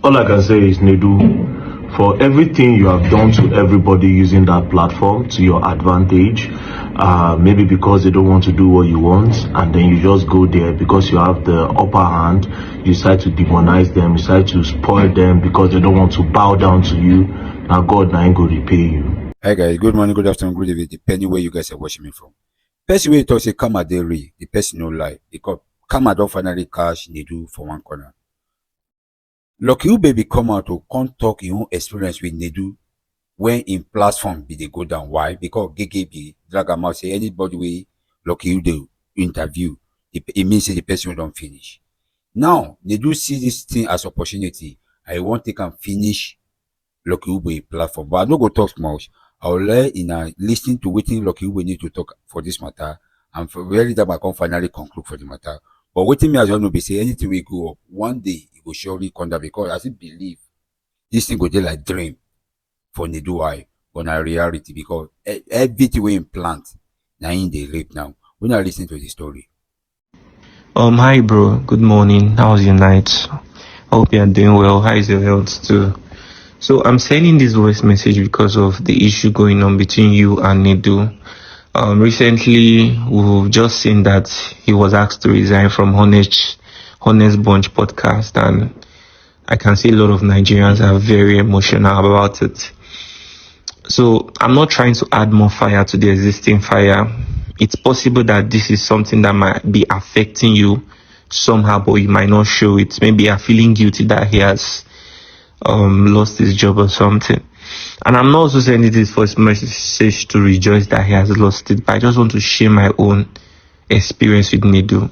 All I can say is, Nedu, for everything you have done to everybody using that platform to your advantage, maybe because they don't want to do what you want, and then you just go there because you have the upper hand, you decide to demonize them, you decide to spoil them because they don't want to bow down to you. Now God now ain't go repay you. Hi guys, good morning, good afternoon, good evening, depending where you guys are watching me from. Person wey talk say Kama dey real, the person no lie, because Kama don finally catch Nedu for one corner. Lucky Baby come out to come talk his own experience with Nedu when in platform be dey go down. Why? Because Gege be drag am out say anybody wey Lucky dey interview, it means say the person don't finish. Now Nedu see this thing as opportunity. I want take am finish Lucky Ube platform, but I no go talk much. I will let in listening to wetin Lucky Ube need to talk for this matter, and for very time I can finally conclude for the matter. But wetin me as well know be say anything we go up, one day it will surely come down, because I still believe this thing go dey like dream for Nedu eye, but na reality, because everything we implant now in the rape now. We not listening to the story. Hi bro, good morning. How was your night? I hope you are doing well. How is your health too? So I'm sending this voice message because of the issue going on between you and Nedu. Recently, we've just seen that he was asked to resign from Honest Bunch podcast, and I can see a lot of Nigerians are very emotional about it. So I'm not trying to add more fire to the existing fire. It's possible that this is something that might be affecting you somehow, but you might not show it. Maybe you're feeling guilty that he has lost his job or something. And I'm not also sending this voice message to rejoice that he has lost it, but I just want to share my own experience with Nedu.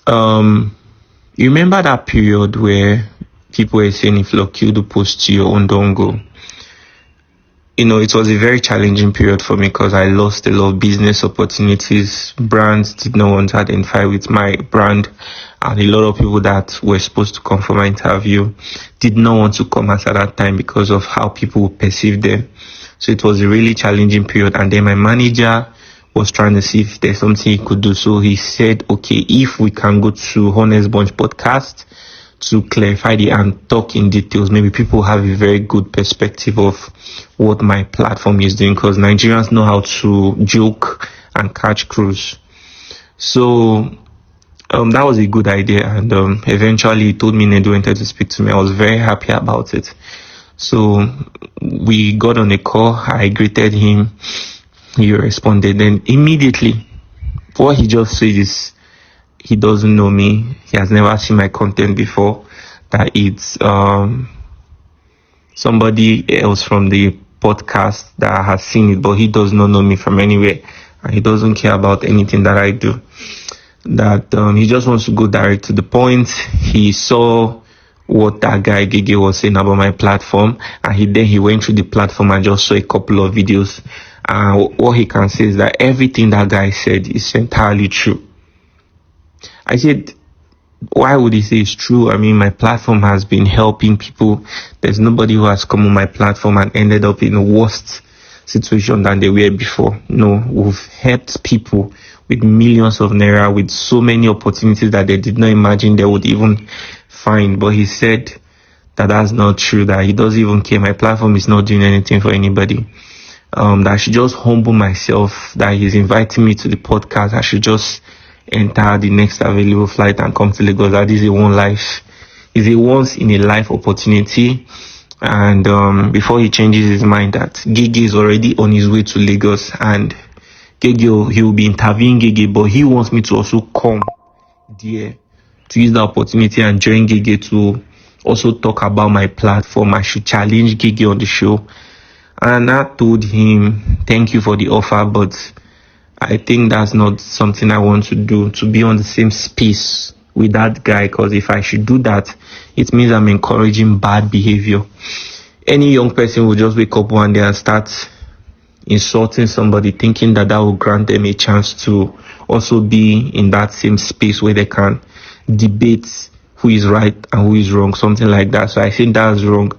You remember that period where people were saying if Lucky do post to your own, don't go? You know, it was a very challenging period for me because I lost a lot of business opportunities. Brands did not want to identify with my brand, and a lot of people that were supposed to come for my interview did not want to come at that time because of how people perceived them. So it was a really challenging period. And then my manager was trying to see if there's something he could do. So he said, okay, if we can go to Honest Bunch podcast to clarify and talk in details, maybe people have a very good perspective of what my platform is doing, because Nigerians know how to joke and catch cruise. So that was a good idea, and eventually he told me Nedu wanted to speak to me. I was very happy about it. So we got on a call, I greeted him, he responded, then immediately what he just said is he doesn't know me, he has never seen my content before, that it's somebody else from the podcast that has seen it, but he does not know me from anywhere, and he doesn't care about anything that I do. That he just wants to go direct to the point. He saw what that guy Gege was saying about my platform, and he went through the platform and just saw a couple of videos. What he can say is that everything that guy said is entirely true. I said, why would he say it's true? I mean, my platform has been helping people. There's nobody who has come on my platform and ended up in a worse situation than they were before. No, we've helped people with millions of naira, with so many opportunities that they did not imagine they would even find. But he said that that's not true, that he doesn't even care. My platform is not doing anything for anybody. That I should just humble myself, that he's inviting me to the podcast. I should just enter the next available flight and come to Lagos. That is a one life, is a once in a life opportunity. And before he changes his mind, that Gege is already on his way to Lagos, and Gege, he will be interviewing Gege, but he wants me to also come there to use the opportunity and join Gege to also talk about my platform. I should challenge Gege on the show. And I told him, thank you for the offer, but I think that's not something I want to do, to be on the same space with that guy, because if I should do that, it means I'm encouraging bad behavior. Any young person will just wake up one day and start insulting somebody, thinking that will grant them a chance to also be in that same space where they can debate who is right and who is wrong, something like that. So I think that's wrong.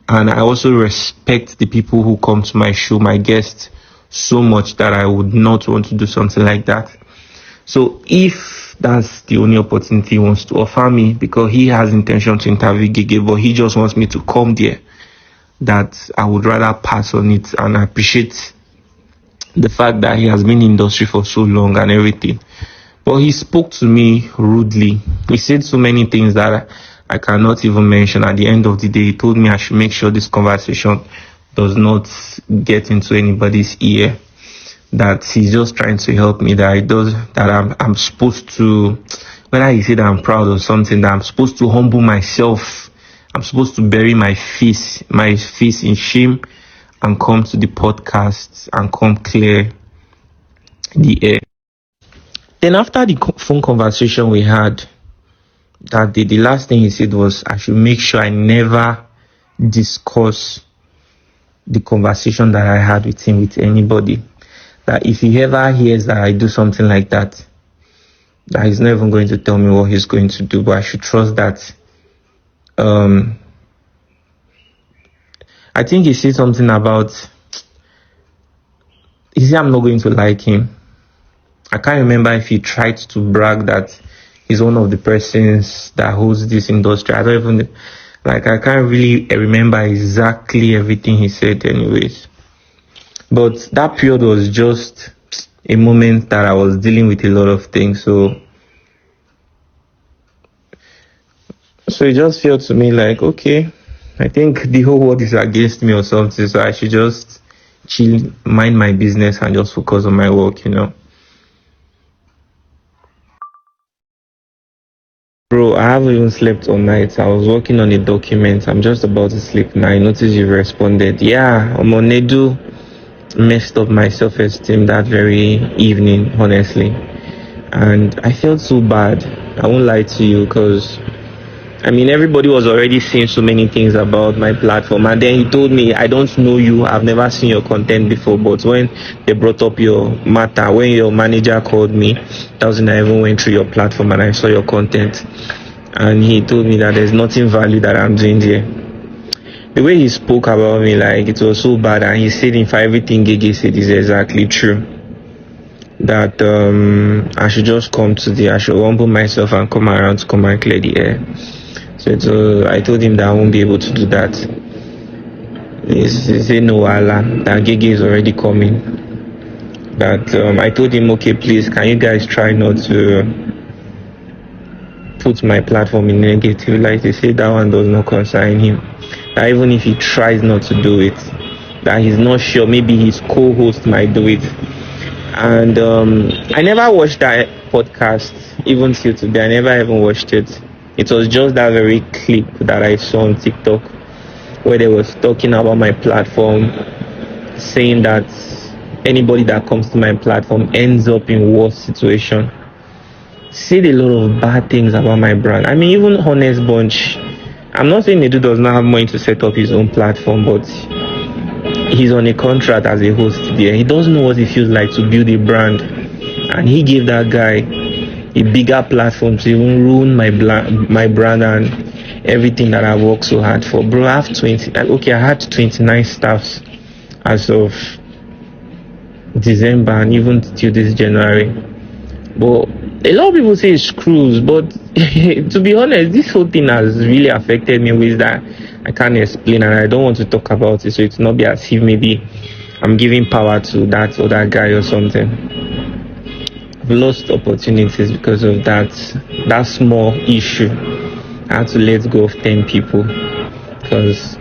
And I also respect the people who come to my show, my guests, so much that I would not want to do something like that. So if that's the only opportunity he wants to offer me, because he has intention to interview Gege, but he just wants me to come there, that I would rather pass on it. And I appreciate the fact that he has been in the industry for so long and everything. But he spoke to me rudely. He said so many things that I cannot even mention. At the end of the day, he told me I should make sure this conversation does not get into anybody's ear. That he's just trying to help me. That I'm supposed to, whether he said I'm proud of something, that I'm supposed to humble myself. I'm supposed to bury my face in shame, and come to the podcast and come clear the air. Then after the phone conversation we had that day, the last thing he said was I should make sure I never discuss the conversation that I had with him with anybody. That if he ever hears that I do something like that, that he's not even going to tell me what he's going to do, but I should trust that. I think he said something about, he said I'm not going to like him. I can't remember if he tried to brag that he's one of the persons that holds this industry. I don't even, I can't really remember exactly everything he said anyways. But that period was just a moment that I was dealing with a lot of things. So it just felt to me like, okay, I think the whole world is against me or something. So I should just chill, mind my business, and just focus on my work, Bro, I haven't even slept all night. I was working on a document. I'm just about to sleep now. I noticed you responded. Yeah, I'm on Nedu. Messed up my self-esteem that very evening, honestly. And I felt so bad. I won't lie to you, because everybody was already saying so many things about my platform. And then he told me, I don't know you. I've never seen your content before. But when they brought up your matter, when your manager called me, that was when I even went through your platform and I saw your content. And he told me that there's nothing value that I'm doing there. The way he spoke about me, it was so bad. And he said, in fact, everything Gege said is exactly true. That I should just come today. I should humble myself and come around to come and clear the air. So I told him that I won't be able to do that. He said no, Allah, that Gege is already coming. That I told him, okay, please, can you guys try not to put my platform in negative light? He said that one does not concern him. That even if he tries not to do it, that he's not sure, maybe his co-host might do it. And I never watched that podcast, even till today. I never even watched it. It was just that very clip that I saw on TikTok where they was talking about my platform, saying that anybody that comes to my platform ends up in worse situation. Said a lot of bad things about my brand. Even Honest Bunch, I'm not saying Nedu does not have money to set up his own platform, but he's on a contract as a host there. He doesn't know what it feels like to build a brand, and he gave that guy a bigger platform to even ruin my brand and everything that I worked so hard for. Bro, I had 29 staffs as of December and even till this January. But a lot of people say it's screws, but to be honest, this whole thing has really affected me in ways that I can't explain, and I don't want to talk about it, so it's not be as if maybe I'm giving power to that other guy or something. I've lost opportunities because of that small issue. I had to let go of 10 people because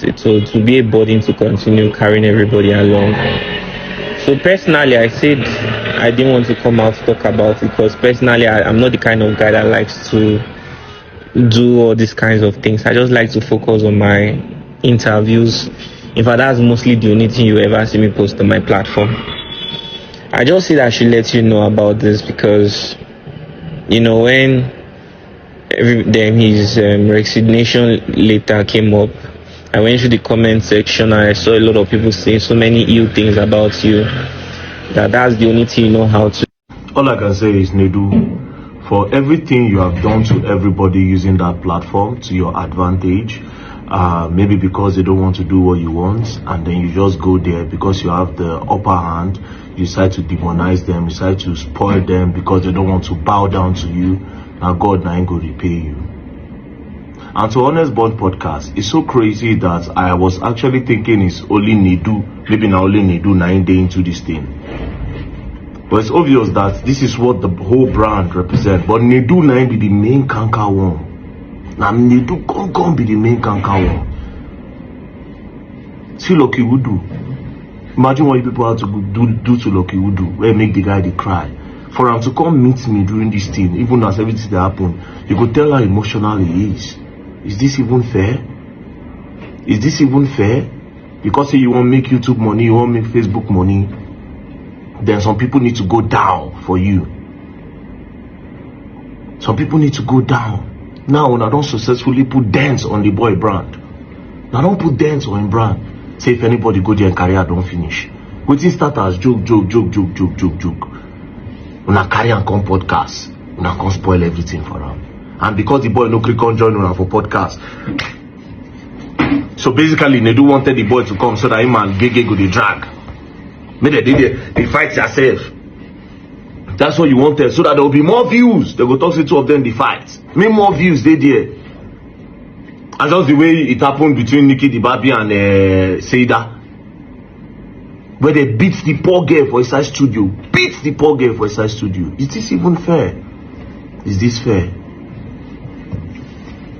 it will be a burden to continue carrying everybody along. So personally, I said I didn't want to come out to talk about it because personally I'm not the kind of guy that likes to do all these kinds of things. I just like to focus on my interviews. In fact, that's mostly the only thing you ever see me post on my platform. I just said I should let you know about this because, when his resignation letter came up, I went through the comment section and I saw a lot of people saying so many ill things about you that's the only thing you know how to. All I can say is, Nedu, for everything you have done to everybody using that platform to your advantage, maybe because they don't want to do what you want, and then you just go there because you have the upper hand, you decide to demonize them, you decide to spoil them because they don't want to bow down to you. Now God now ain't going to repay you. And to Honest Bond podcast, it's so crazy that I was actually thinking it's only Nedu, maybe now only Nedu 9 days into this thing. But it's obvious that this is what the whole brand represents. But Nedu 9 be the main canker one. Now Nedu gon be the main canker one. See Lucky Wudu. Imagine what you people have to do to Lucky Wudu, where make the guy they cry. For him to come meet me during this thing, even as everything that happened, you could tell how emotional he is. Is this even fair? Is this even fair? Because say you want to make YouTube money, you want to make Facebook money, then some people need to go down for you. Some people need to go down. Now, when I don't successfully put dents on the boy brand, now don't put dents on him brand. Say if anybody go there and career don't finish. Waiting start as joke. When I carry and come podcast, when I come spoil everything for them. And because the boy no click on join for podcast. So basically, Nedu wanted the boy to come so that him and Gege go the drag. Maybe they fight yourself. That's what you wanted, so that there will be more views. They go talk to two of them, the fight. Make more views, they there. And that's the way it happened between Nikki Dibabi and Seida. Where they beat the poor girl for inside studio. Beat the poor girl for inside studio. Is this even fair? Is this fair?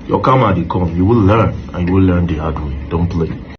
Your karma they come. You will learn, and you will learn the hard way. Don't play.